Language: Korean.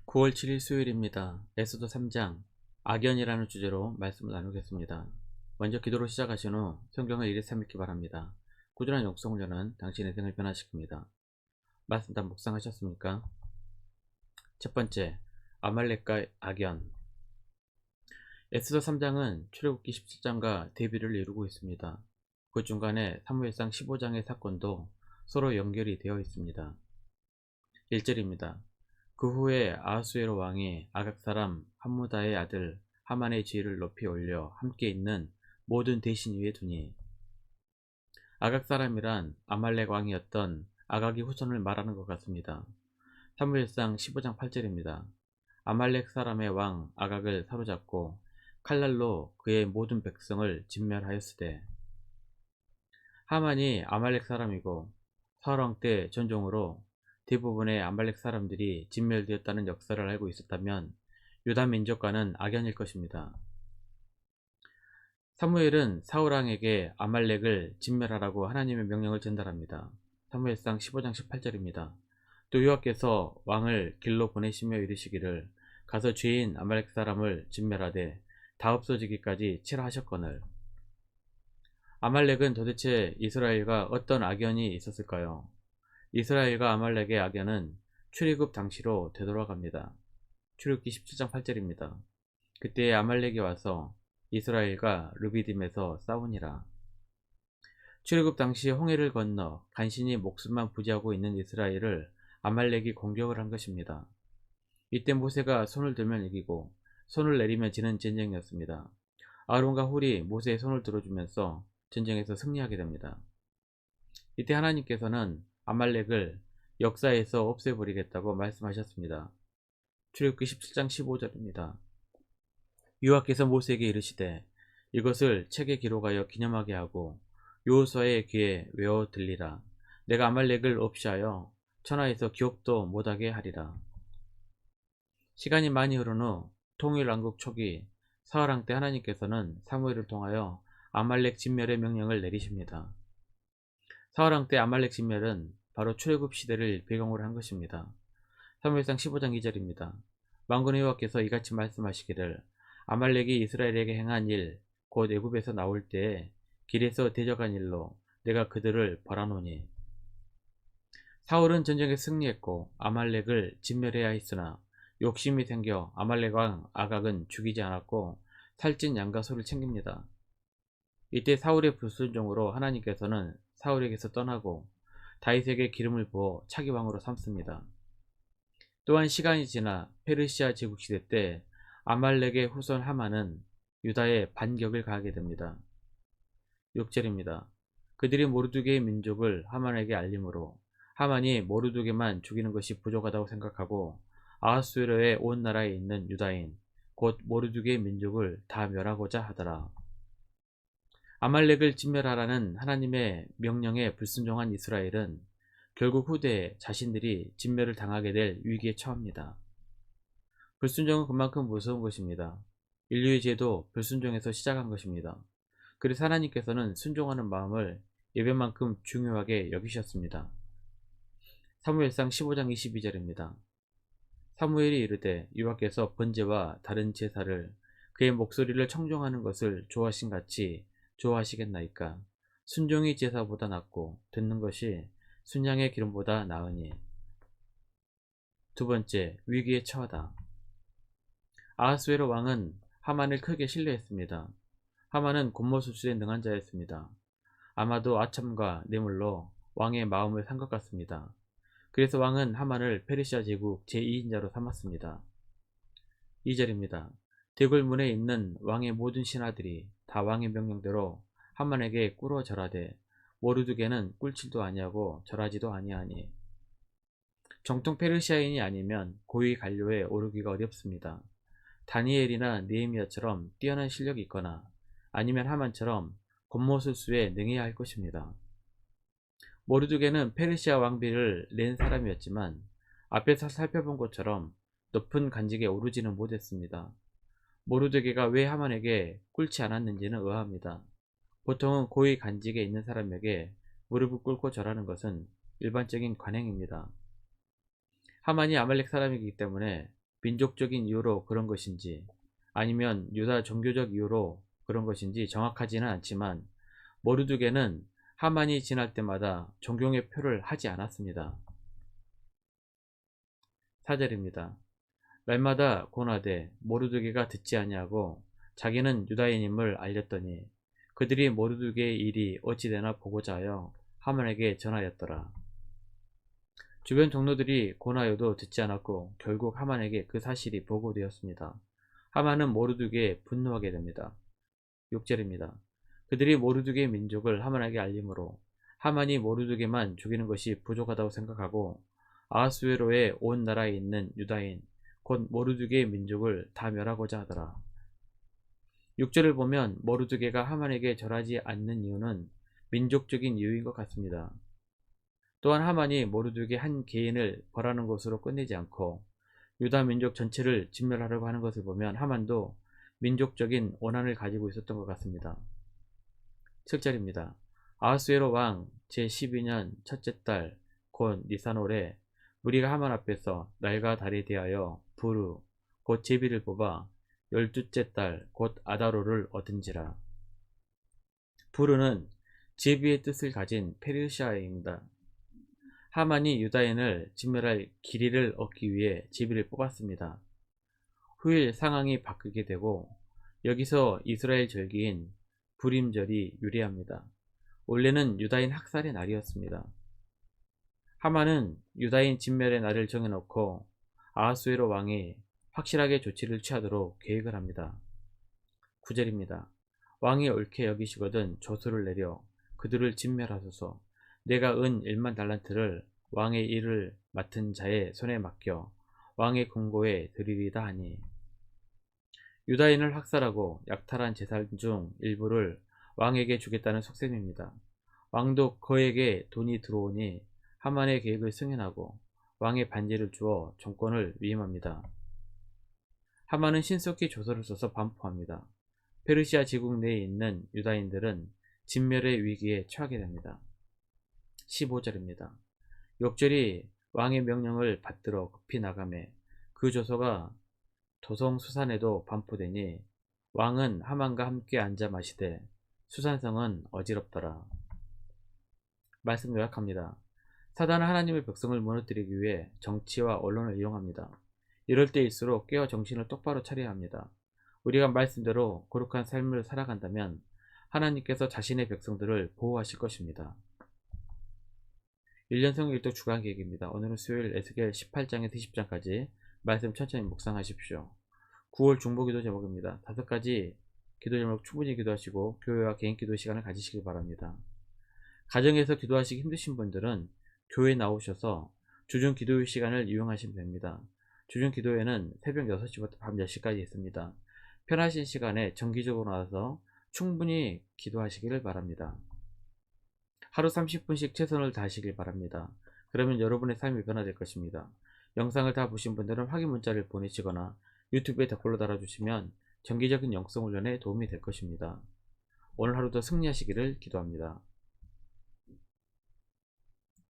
9월 7일 수요일입니다. 에스더 3장 악연이라는 주제로 말씀을 나누겠습니다. 먼저 기도로 시작하신 후 성경을 일일삼 읽기 바랍니다. 꾸준한 영성훈련은 당신의 인생을 변화시킵니다. 말씀 다 묵상하셨습니까? 첫 번째, 아말렉과 악연. 에스더 3장은 출애굽기 17장과 대비를 이루고 있습니다. 그 중간에 사무엘상 15장의 사건도 서로 연결이 되어 있습니다. 1절입니다. 그 후에 아하수에로 왕이 아각 사람 함무다의 아들 하만의 지위를 높이 올려 함께 있는 모든 대신 위에 두니. 아각 사람이란 아말렉 왕이었던 아각의 후손을 말하는 것 같습니다. 사무엘상 15장 8절입니다. 아말렉 사람의 왕 아각을 사로잡고 칼날로 그의 모든 백성을 진멸하였으되. 하만이 아말렉 사람이고 사울왕 때 전종으로 대부분의 아말렉 사람들이 진멸되었다는 역사를 알고 있었다면 유다 민족과는 악연일 것입니다. 사무엘은 사울왕에게 아말렉을 진멸하라고 하나님의 명령을 전달합니다. 사무엘상 15장 18절입니다. 또 여호와께서 왕을 길로 보내시며 이르시기를 가서 죄인 아말렉 사람을 진멸하되 다 없어지기까지 치라 하셨거늘. 아말렉은 도대체 이스라엘과 어떤 악연이 있었을까요? 이스라엘과 아말렉의 악연은 출애굽 당시로 되돌아갑니다. 출애굽기 17장 8절입니다. 그때 아말렉이 와서 이스라엘과 르비딤에서 싸우니라. 출애굽 당시 홍해를 건너 간신히 목숨만 부지하고 있는 이스라엘을 아말렉이 공격을 한 것입니다. 이때 모세가 손을 들면 이기고 손을 내리면 지는 전쟁이었습니다. 아론과 훌이 모세의 손을 들어주면서 전쟁에서 승리하게 됩니다. 이때 하나님께서는 아말렉을 역사에서 없애버리겠다고 말씀하셨습니다. 출애굽기 17장 15절입니다. 여호와께서 모세에게 이르시되 이것을 책에 기록하여 기념하게 하고 여호수아의 귀에 외워 들리라. 내가 아말렉을 없이하여 천하에서 기억도 못하게 하리라. 시간이 많이 흐른 후 통일왕국 초기 사울왕 때 하나님께서는 사무엘을 통하여 아말렉 진멸의 명령을 내리십니다. 사울왕 때 아말렉 진멸은 바로 출애굽 시대를 배경으로 한 것입니다. 사무엘상 15장 2절입니다. 만군의 여호와께서 이같이 말씀하시기를 아말렉이 이스라엘에게 행한 일 곧 애굽에서 나올 때에 길에서 대적한 일로 내가 그들을 벌하노니. 사울은 전쟁에 승리했고 아말렉을 진멸해야 했으나 욕심이 생겨 아말렉 왕 아각은 죽이지 않았고 살찐 양과 소를 챙깁니다. 이때 사울의 불순종으로 하나님께서는 사울에게서 떠나고 다윗에게 기름을 부어 차기 왕으로 삼습니다. 또한 시간이 지나 페르시아 제국시대 때 아말렉의 후손 하만은 유다에 반격을 가하게 됩니다. 6절입니다. 그들이 모르드게의 민족을 하만에게 알림으로 하만이 모르드게만 죽이는 것이 부족하다고 생각하고 아하수에로의 온 나라에 있는 유다인 곧 모르드게의 민족을 다 멸하고자 하더라. 아말렉을 진멸하라는 하나님의 명령에 불순종한 이스라엘은 결국 후대에 자신들이 진멸을 당하게 될 위기에 처합니다. 불순종은 그만큼 무서운 것입니다. 인류의 죄도 불순종에서 시작한 것입니다. 그래서 하나님께서는 순종하는 마음을 예배만큼 중요하게 여기셨습니다. 사무엘상 15장 22절입니다. 사무엘이 이르되 여호와께서 번제와 다른 제사를 그의 목소리를 청종하는 것을 좋아하신 같이 좋아하시겠나이까. 순종이 제사보다 낫고 듣는 것이 순양의 기름보다 나으니. 두 번째, 위기에 처하다. 아하수에로 왕은 하만을 크게 신뢰했습니다. 하만은 곤모술수에 능한 자였습니다. 아마도 아첨과 뇌물로 왕의 마음을 산 것 같습니다. 그래서 왕은 하만을 페르시아 제국 제2인자로 삼았습니다. 2절입니다. 대궐문에 있는 왕의 모든 신하들이 다 왕의 명령대로 하만에게 꿇어 절하되 모르드게는 꿀칠도 아니하고 절하지도 아니하니. 정통 페르시아인이 아니면 고위 관료에 오르기가 어렵습니다. 다니엘이나 느헤미야처럼 뛰어난 실력이 있거나 아니면 하만처럼 겉모술수에 능해야 할 것입니다. 모르드게는 페르시아 왕비를 낸 사람이었지만 앞에서 살펴본 것처럼 높은 간직에 오르지는 못했습니다. 모르드게가 왜 하만에게 꿇지 않았는지는 의아합니다. 보통은 고위 간직에 있는 사람에게 무릎을 꿇고 절하는 것은 일반적인 관행입니다. 하만이 아말렉 사람이기 때문에 민족적인 이유로 그런 것인지 아니면 유다 종교적 이유로 그런 것인지 정확하지는 않지만 모르드게는 하만이 지날 때마다 존경의 표를 하지 않았습니다. 4절입니다. 날마다 고나되 모르드게가 듣지 아니하고 자기는 유다인임을 알렸더니 그들이 모르드게의 일이 어찌되나 보고자 하여 하만에게 전하였더라. 주변 동료들이 고나여도 듣지 않았고 결국 하만에게 그 사실이 보고되었습니다. 하만은 모르드게에 분노하게 됩니다. 6절입니다. 그들이 모르드게의 민족을 하만에게 알림으로 하만이 모르드게만 죽이는 것이 부족하다고 생각하고 아하수에로의 온 나라에 있는 유다인 곧 모르드게의 민족을 다 멸하고자 하더라. 6절을 보면 모르드게가 하만에게 절하지 않는 이유는 민족적인 이유인 것 같습니다. 또한 하만이 모르드게 한 개인을 벌하는 것으로 끝내지 않고 유다 민족 전체를 진멸하려고 하는 것을 보면 하만도 민족적인 원한을 가지고 있었던 것 같습니다. 7절입니다. 아하수에로 왕 제12년 첫째 달 곧 니산월에 무리가 하만 앞에서 날과 달에 대하여 부르 곧 제비를 뽑아 12째 달 곧 아다로를 얻은지라. 부르는 제비의 뜻을 가진 페르시아입니다. 하만이 유다인을 진멸할 길이를 얻기 위해 제비를 뽑았습니다. 후일 상황이 바뀌게 되고 여기서 이스라엘 절기인 불임절이 유래합니다. 원래는 유다인 학살의 날이었습니다. 하만은 유다인 진멸의 날을 정해놓고 아하수에로 왕이 확실하게 조치를 취하도록 계획을 합니다. 9절입니다. 왕이 옳게 여기시거든 조서를 내려 그들을 진멸하소서. 내가 은 1만 달란트를 왕의 일을 맡은 자의 손에 맡겨 왕의 궁고에 드리리다 하니 유다인을 학살하고 약탈한 재산 중 일부를 왕에게 주겠다는 속셈입니다. 왕도 그에게 돈이 들어오니 하만의 계획을 승인하고 왕의 반지를 주어 정권을 위임합니다. 하만은 신속히 조서를 써서 반포합니다. 페르시아 제국 내에 있는 유다인들은 진멸의 위기에 처하게 됩니다. 15절입니다. 역절이 왕의 명령을 받들어 급히 나가매 그 조서가 도성 수산에도 반포되니 왕은 하만과 함께 앉아 마시되 수산성은 어지럽더라. 말씀 요약합니다. 사단은 하나님의 백성을 무너뜨리기 위해 정치와 언론을 이용합니다. 이럴 때일수록 깨어 정신을 똑바로 차려야 합니다. 우리가 말씀대로 거룩한 삶을 살아간다면 하나님께서 자신의 백성들을 보호하실 것입니다. 1년 성경 일독 주간 계획입니다. 오늘은 수요일 에스겔 18장에서 20장까지 말씀 천천히 묵상하십시오. 9월 중보기도 제목입니다. 5가지 기도 제목 충분히 기도하시고 교회와 개인 기도 시간을 가지시길 바랍니다. 가정에서 기도하시기 힘드신 분들은 교회에 나오셔서 주중 기도의 시간을 이용하시면 됩니다. 주중 기도회는 새벽 6시부터 밤 10시까지 있습니다. 편하신 시간에 정기적으로 나와서 충분히 기도하시기를 바랍니다. 하루 30분씩 최선을 다하시길 바랍니다. 그러면 여러분의 삶이 변화될 것입니다. 영상을 다 보신 분들은 확인 문자를 보내시거나 유튜브에 댓글로 달아주시면 정기적인 영성 훈련에 도움이 될 것입니다. 오늘 하루도 승리하시기를 기도합니다.